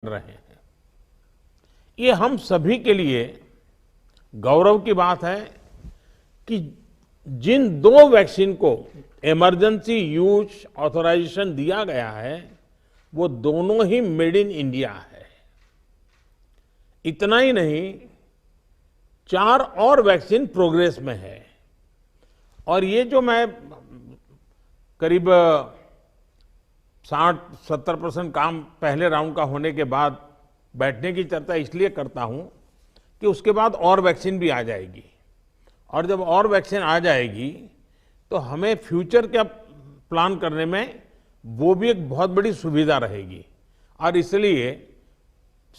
रहे हैं। ये हम सभी के लिए गौरव की बात है कि जिन दो वैक्सीन को इमरजेंसी यूज ऑथराइजेशन दिया गया है वो दोनों ही मेड इन इंडिया है। इतना ही नहीं, 4 और वैक्सीन प्रोग्रेस में है। और ये जो मैं करीब 60-70% काम पहले राउंड का होने के बाद बैठने की चर्चा इसलिए करता हूं कि उसके बाद और वैक्सीन भी आ जाएगी, और जब और वैक्सीन आ जाएगी तो हमें फ्यूचर का प्लान करने में वो भी एक बहुत बड़ी सुविधा रहेगी। और इसलिए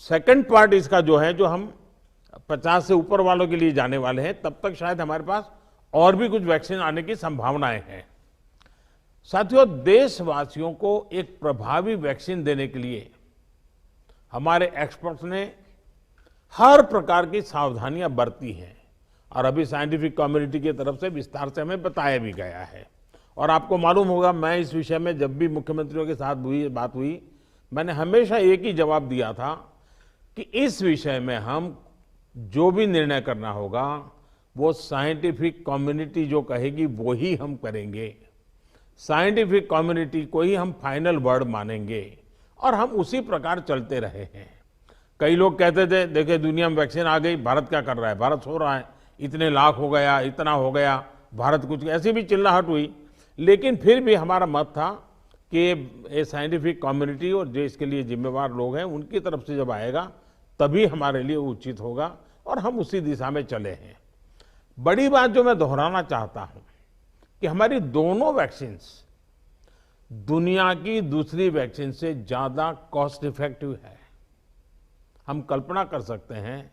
सेकंड पार्ट इसका जो है, जो हम 50 से ऊपर वालों के लिए जाने वाले हैं, तब तक शायद हमारे पास और भी कुछ वैक्सीन आने की संभावनाएं हैं। साथियों, देशवासियों को एक प्रभावी वैक्सीन देने के लिए हमारे एक्सपर्ट्स ने हर प्रकार की सावधानियां बरती हैं, और अभी साइंटिफिक कम्युनिटी की तरफ से विस्तार से हमें बताया भी गया है। और आपको मालूम होगा, मैं इस विषय में जब भी मुख्यमंत्रियों के साथ बात हुई, मैंने हमेशा एक ही जवाब दिया था कि इस विषय में हम जो भी निर्णय करना होगा वो साइंटिफिक कम्युनिटी जो कहेगी वो ही हम करेंगे। साइंटिफिक कम्युनिटी को ही हम फाइनल वर्ड मानेंगे, और हम उसी प्रकार चलते रहे हैं। कई लोग कहते थे, देखिए दुनिया में वैक्सीन आ गई, भारत क्या कर रहा है, भारत सो रहा है, इतने लाख हो गया, इतना हो गया, भारत कुछ, ऐसी भी चिल्लाहट हुई। लेकिन फिर भी हमारा मत था कि ये साइंटिफिक कम्युनिटी और जो इसके लिए जिम्मेवार लोग हैं उनकी तरफ से जब आएगा तभी हमारे लिए उचित होगा, और हम उसी दिशा में चले हैं। बड़ी बात जो मैं दोहराना चाहता हूं कि हमारी दोनों वैक्सीन्स दुनिया की दूसरी वैक्सीन से ज्यादा कॉस्ट इफेक्टिव है। हम कल्पना कर सकते हैं,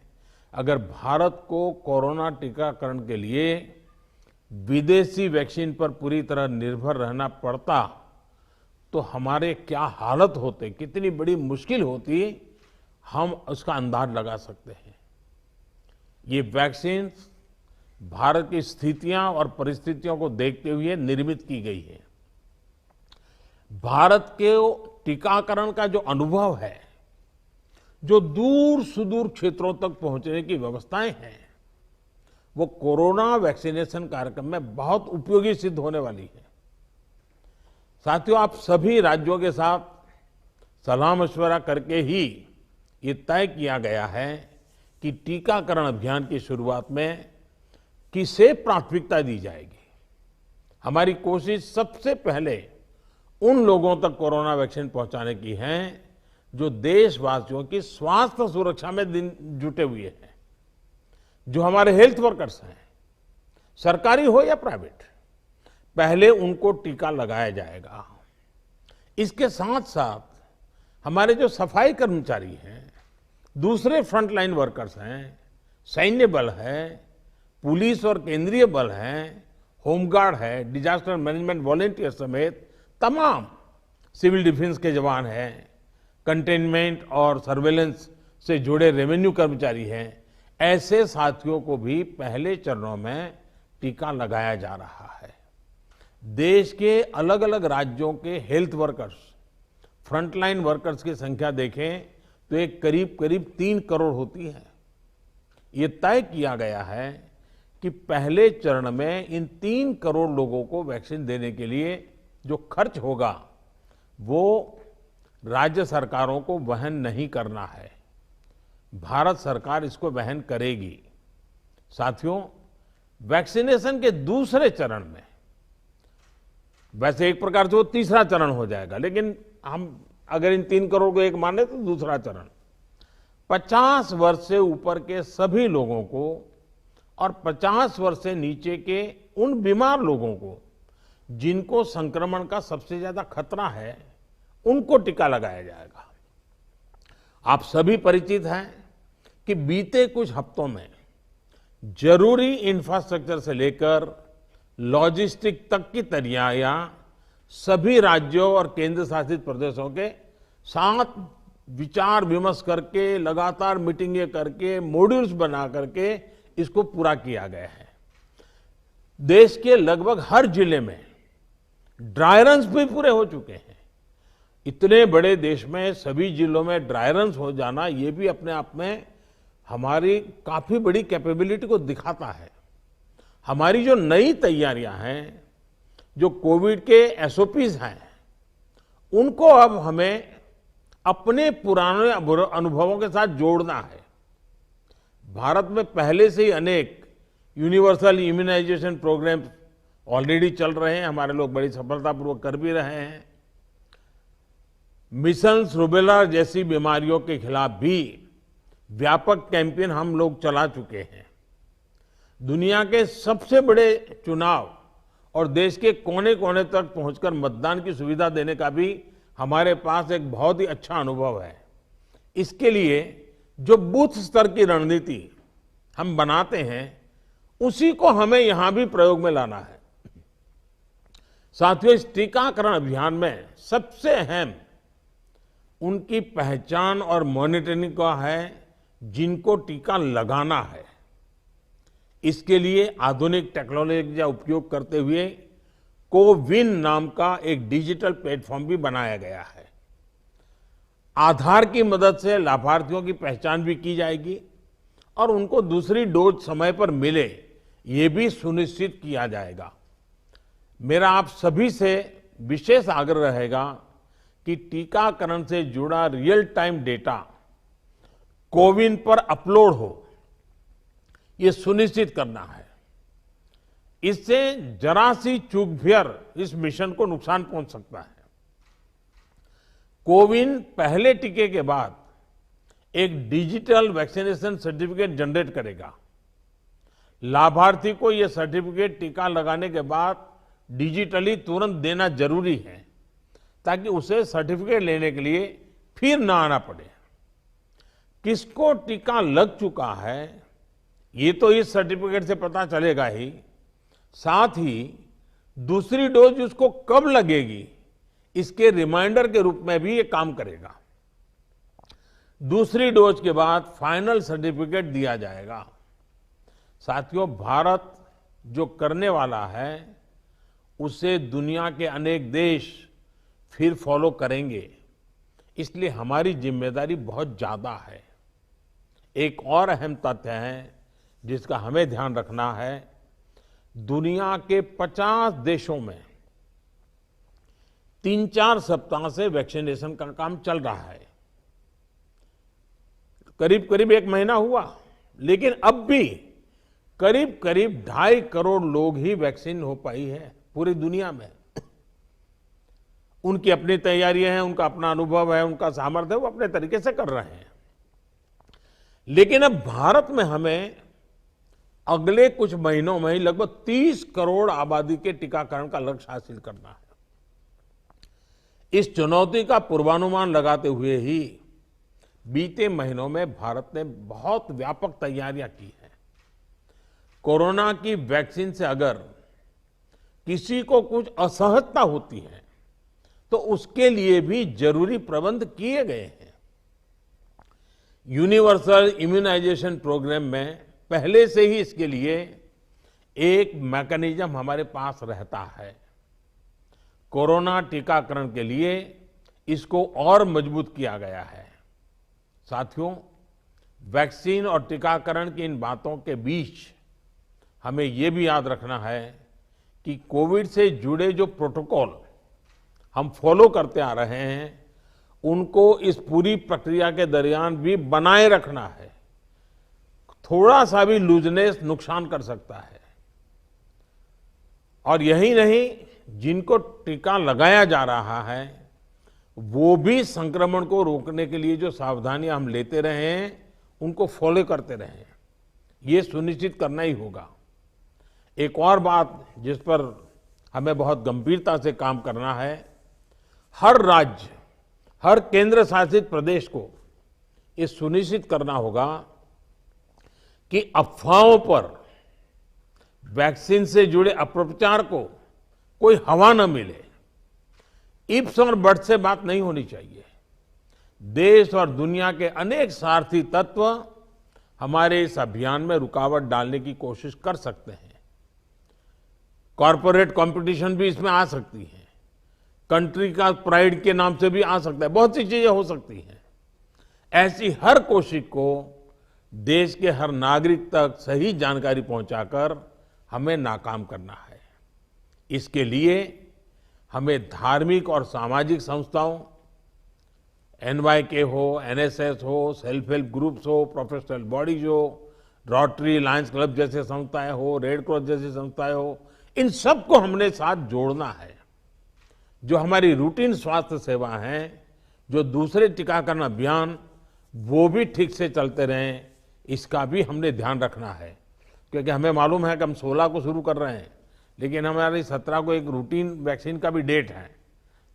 अगर भारत को कोरोना टीकाकरण के लिए विदेशी वैक्सीन पर पूरी तरह निर्भर रहना पड़ता तो हमारे क्या हालत होते, कितनी बड़ी मुश्किल होती, हम उसका अंदाज लगा सकते हैं। ये वैक्सीन भारत की स्थितियां और परिस्थितियों को देखते हुए निर्मित की गई है। भारत के टीकाकरण का जो अनुभव है, जो दूर सुदूर क्षेत्रों तक पहुंचने की व्यवस्थाएं हैं, वो कोरोना वैक्सीनेशन कार्यक्रम में बहुत उपयोगी सिद्ध होने वाली है। साथियों, आप सभी राज्यों के साथ सलाह मशवरा करके ही ये तय किया गया है कि टीकाकरण अभियान की शुरुआत में किसे प्राथमिकता दी जाएगी। हमारी कोशिश सबसे पहले उन लोगों तक कोरोना वैक्सीन पहुंचाने की है जो देशवासियों की स्वास्थ्य सुरक्षा में जुटे हुए हैं, जो हमारे हेल्थ वर्कर्स हैं, सरकारी हो या प्राइवेट, पहले उनको टीका लगाया जाएगा। इसके साथ साथ हमारे जो सफाई कर्मचारी हैं, दूसरे फ्रंटलाइन वर्कर्स हैं, सैन्य बल है, पुलिस और केंद्रीय बल हैं, होमगार्ड है, डिजास्टर मैनेजमेंट वॉलेंटियर समेत तमाम सिविल डिफेंस के जवान हैं, कंटेनमेंट और सर्वेलेंस से जुड़े रेवेन्यू कर्मचारी हैं, ऐसे साथियों को भी पहले चरणों में टीका लगाया जा रहा है। देश के अलग अलग राज्यों के हेल्थ वर्कर्स, फ्रंटलाइन वर्कर्स की संख्या देखें तो एक करीब 3 करोड़ होती है। ये तय किया गया है कि पहले चरण में इन 3 करोड़ लोगों को वैक्सीन देने के लिए जो खर्च होगा वो राज्य सरकारों को वहन नहीं करना है, भारत सरकार इसको वहन करेगी। साथियों, वैक्सीनेशन के दूसरे चरण में, वैसे एक प्रकार से वो तीसरा चरण हो जाएगा, लेकिन हम अगर इन 3 करोड़ को एक माने तो दूसरा चरण 50 वर्ष से ऊपर के सभी लोगों को और 50 वर्ष से नीचे के उन बीमार लोगों को जिनको संक्रमण का सबसे ज्यादा खतरा है, उनको टीका लगाया जाएगा। आप सभी परिचित हैं कि बीते कुछ हफ्तों में जरूरी इंफ्रास्ट्रक्चर से लेकर लॉजिस्टिक तक की तैयारियां सभी राज्यों और केंद्र शासित प्रदेशों के साथ विचार विमर्श करके, लगातार मीटिंगें करके, मॉड्यूल्स बना करके इसको पूरा किया गया है। देश के लगभग हर जिले में ड्राई रन्स भी पूरे हो चुके हैं। इतने बड़े देश में सभी जिलों में ड्राई रन्स हो जाना, ये भी अपने आप में हमारी काफी बड़ी कैपेबिलिटी को दिखाता है। हमारी जो नई तैयारियां हैं, जो कोविड के एसओपीज हैं, उनको अब हमें अपने पुराने अनुभवों के साथ जोड़ना है। भारत में पहले से ही अनेक यूनिवर्सल इम्यूनाइजेशन प्रोग्राम ऑलरेडी चल रहे हैं, हमारे लोग बड़ी सफलतापूर्वक कर भी रहे हैं। मिशन रूबेला जैसी बीमारियों के खिलाफ भी व्यापक कैंपेन हम लोग चला चुके हैं। दुनिया के सबसे बड़े चुनाव और देश के कोने कोने तक पहुंचकर मतदान की सुविधा देने का भी हमारे पास एक बहुत ही अच्छा अनुभव है। इसके लिए जो बूथ स्तर की रणनीति हम बनाते हैं, उसी को हमें यहां भी प्रयोग में लाना है। साथियों, इस टीकाकरण अभियान में सबसे अहम उनकी पहचान और मॉनिटरिंग का है जिनको टीका लगाना है। इसके लिए आधुनिक टेक्नोलॉजी का उपयोग करते हुए कोविन नाम का एक डिजिटल प्लेटफॉर्म भी बनाया गया है। आधार की मदद से लाभार्थियों की पहचान भी की जाएगी और उनको दूसरी डोज समय पर मिले, ये भी सुनिश्चित किया जाएगा। मेरा आप सभी से विशेष आग्रह रहेगा कि टीकाकरण से जुड़ा रियल टाइम डेटा कोविन पर अपलोड हो, ये सुनिश्चित करना है। इससे जरा सी चूक भी इस मिशन को नुकसान पहुंच सकता है। कोविन पहले टीके के बाद एक डिजिटल वैक्सीनेशन सर्टिफिकेट जनरेट करेगा। लाभार्थी को यह सर्टिफिकेट टीका लगाने के बाद डिजिटली तुरंत देना जरूरी है, ताकि उसे सर्टिफिकेट लेने के लिए फिर ना आना पड़े। किसको टीका लग चुका है, ये तो इस सर्टिफिकेट से पता चलेगा ही, साथ ही दूसरी डोज उसको कब लगेगी, इसके रिमाइंडर के रूप में भी ये काम करेगा। दूसरी डोज के बाद फाइनल सर्टिफिकेट दिया जाएगा। साथियों, भारत जो करने वाला है, उसे दुनिया के अनेक देश फिर फॉलो करेंगे। इसलिए हमारी जिम्मेदारी बहुत ज्यादा है। एक और अहम तथ्य है जिसका हमें ध्यान रखना है। दुनिया के 50 देशों में 3-4 सप्ताह से वैक्सीनेशन का काम चल रहा है। करीब करीब 1 महीना हुआ, लेकिन अब भी करीब करीब 2.5 करोड़ लोग ही वैक्सीन हो पाई है पूरी दुनिया में। उनकी अपनी तैयारियां हैं, उनका अपना अनुभव है, उनका सामर्थ्य है, वो अपने तरीके से कर रहे हैं। लेकिन अब भारत में हमें अगले कुछ महीनों में ही लगभग 30 करोड़ आबादी के टीकाकरण का लक्ष्य हासिल करना है। इस चुनौती का पूर्वानुमान लगाते हुए ही बीते महीनों में भारत ने बहुत व्यापक तैयारियां की हैं। कोरोना की वैक्सीन से अगर किसी को कुछ असहजता होती है, तो उसके लिए भी जरूरी प्रबंध किए गए हैं। यूनिवर्सल इम्यूनाइजेशन प्रोग्राम में पहले से ही इसके लिए एक मैकेनिज्म हमारे पास रहता है। कोरोना टीकाकरण के लिए इसको और मजबूत किया गया है। साथियों, वैक्सीन और टीकाकरण की इन बातों के बीच हमें ये भी याद रखना है कि कोविड से जुड़े जो प्रोटोकॉल हम फॉलो करते आ रहे हैं, उनको इस पूरी प्रक्रिया के दरमियान भी बनाए रखना है। थोड़ा सा भी लूजनेस नुकसान कर सकता है। और यही नहीं, जिनको टीका लगाया जा रहा है, वो भी संक्रमण को रोकने के लिए जो सावधानियां हम लेते रहे हैं, उनको फॉलो करते रहे। ये सुनिश्चित करना ही होगा। एक और बात जिस पर हमें बहुत गंभीरता से काम करना है, हर राज्य, हर केंद्र शासित प्रदेश को ये सुनिश्चित करना होगा कि अफवाहों पर, वैक्सीन से जुड़े अपप्रचार को कोई हवा न मिले। इफ्स और बट्स से बात नहीं होनी चाहिए। देश और दुनिया के अनेक स्वार्थी तत्व हमारे इस अभियान में रुकावट डालने की कोशिश कर सकते हैं। कॉरपोरेट कंपटीशन भी इसमें आ सकती है। कंट्री का प्राइड के नाम से भी आ सकता है, बहुत सी चीजें हो सकती हैं। ऐसी हर कोशिश को देश के हर नागरिक तक सही जानकारी पहुंचाकर हमें नाकाम करना है। इसके लिए हमें धार्मिक और सामाजिक संस्थाओं, NYK हो, NSS हो, सेल्फ हेल्प ग्रुप्स हो, प्रोफेशनल बॉडीज हो, रोटरी, लायंस क्लब जैसे संस्थाएं हो, रेड क्रॉस जैसी संस्थाएं हो, इन सबको हमने साथ जोड़ना है। जो हमारी रूटीन स्वास्थ्य सेवा है, जो दूसरे टीकाकरण अभियान, वो भी ठीक से चलते रहें, इसका भी हमने ध्यान रखना है। क्योंकि हमें मालूम है कि हम 16 को शुरू कर रहे हैं, लेकिन हमारी 17 को एक रूटीन वैक्सीन का भी डेट है।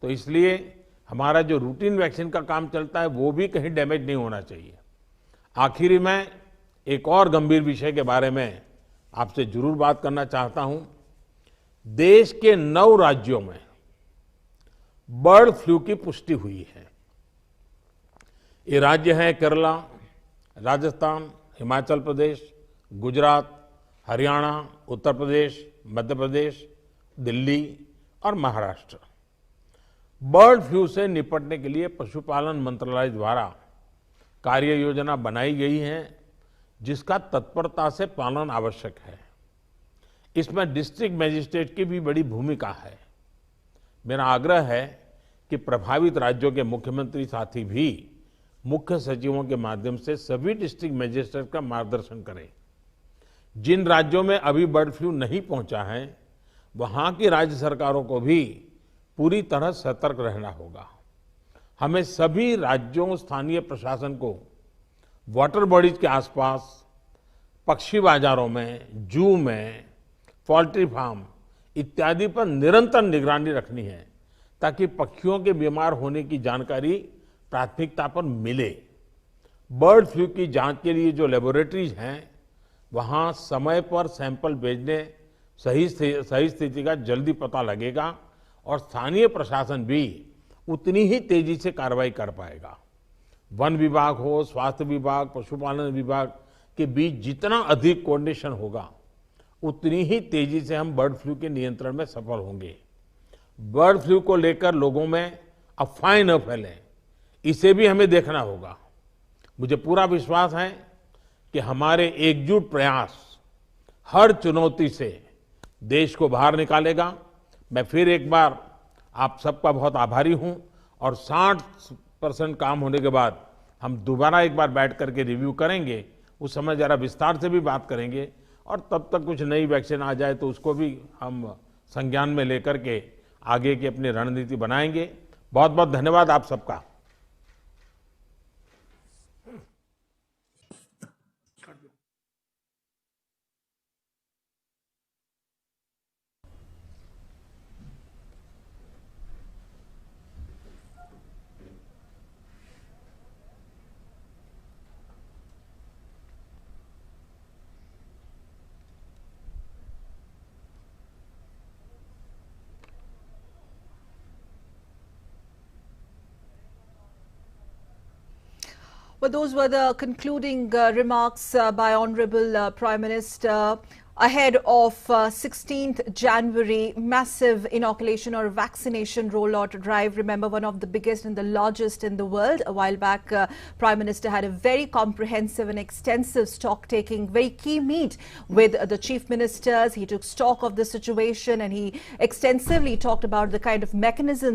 तो इसलिए हमारा जो रूटीन वैक्सीन का काम चलता है वो भी कहीं डैमेज नहीं होना चाहिए। आखिरी में एक और गंभीर विषय के बारे में आपसे जरूर बात करना चाहता हूं। देश के 9 राज्यों में बर्ड फ्लू की पुष्टि हुई है। ये राज्य हैं केरला, राजस्थान, हिमाचल प्रदेश, गुजरात, हरियाणा, उत्तर प्रदेश, मध्य प्रदेश, दिल्ली और महाराष्ट्र। बर्ड फ्लू से निपटने के लिए पशुपालन मंत्रालय द्वारा कार्य योजना बनाई गई है, जिसका तत्परता से पालन आवश्यक है। इसमें डिस्ट्रिक्ट मजिस्ट्रेट की भी बड़ी भूमिका है। मेरा आग्रह है कि प्रभावित राज्यों के मुख्यमंत्री साथी भी मुख्य सचिवों के माध्यम से सभी डिस्ट्रिक्ट मजिस्ट्रेट का मार्गदर्शन करें। जिन राज्यों में अभी बर्ड फ्लू नहीं पहुंचा है, वहां की राज्य सरकारों को भी पूरी तरह सतर्क रहना होगा। हमें सभी राज्यों, स्थानीय प्रशासन को वाटर बॉडीज के आसपास, पक्षी बाजारों में, जू में, पोल्ट्री फार्म इत्यादि पर निरंतर निगरानी रखनी है, ताकि पक्षियों के बीमार होने की जानकारी प्राथमिकता पर मिले। बर्ड फ्लू की जांच के लिए जो लेबोरेटरीज हैं, वहां समय पर सैंपल भेजने सही स्थिति का जल्दी पता लगेगा और स्थानीय प्रशासन भी उतनी ही तेजी से कार्रवाई कर पाएगा। वन विभाग हो, स्वास्थ्य विभाग, पशुपालन विभाग के बीच जितना अधिक कोऑर्डिनेशन होगा, उतनी ही तेजी से हम बर्ड फ्लू के नियंत्रण में सफल होंगे। बर्ड फ्लू को लेकर लोगों में अफवाहें न फैलें, इसे भी हमें देखना होगा। मुझे पूरा विश्वास है कि हमारे एकजुट प्रयास हर चुनौती से देश को बाहर निकालेगा। मैं फिर एक बार आप सबका बहुत आभारी हूं और 60% काम होने के बाद हम दोबारा एक बार बैठ करके रिव्यू करेंगे। उस समय जरा विस्तार से भी बात करेंगे और तब तक कुछ नई वैक्सीन आ जाए तो उसको भी हम संज्ञान में लेकर के आगे की अपनी रणनीति बनाएंगे। बहुत बहुत धन्यवाद आप सबका। Well, those were the concluding remarks by Honorable Prime Minister ahead of 16th January massive inoculation or vaccination rollout drive. Remember, one of the biggest and the largest in the world. A while back, Prime Minister had a very comprehensive and extensive stock-taking, very key meet with the chief ministers. He took stock of the situation and he extensively talked about the kind of mechanism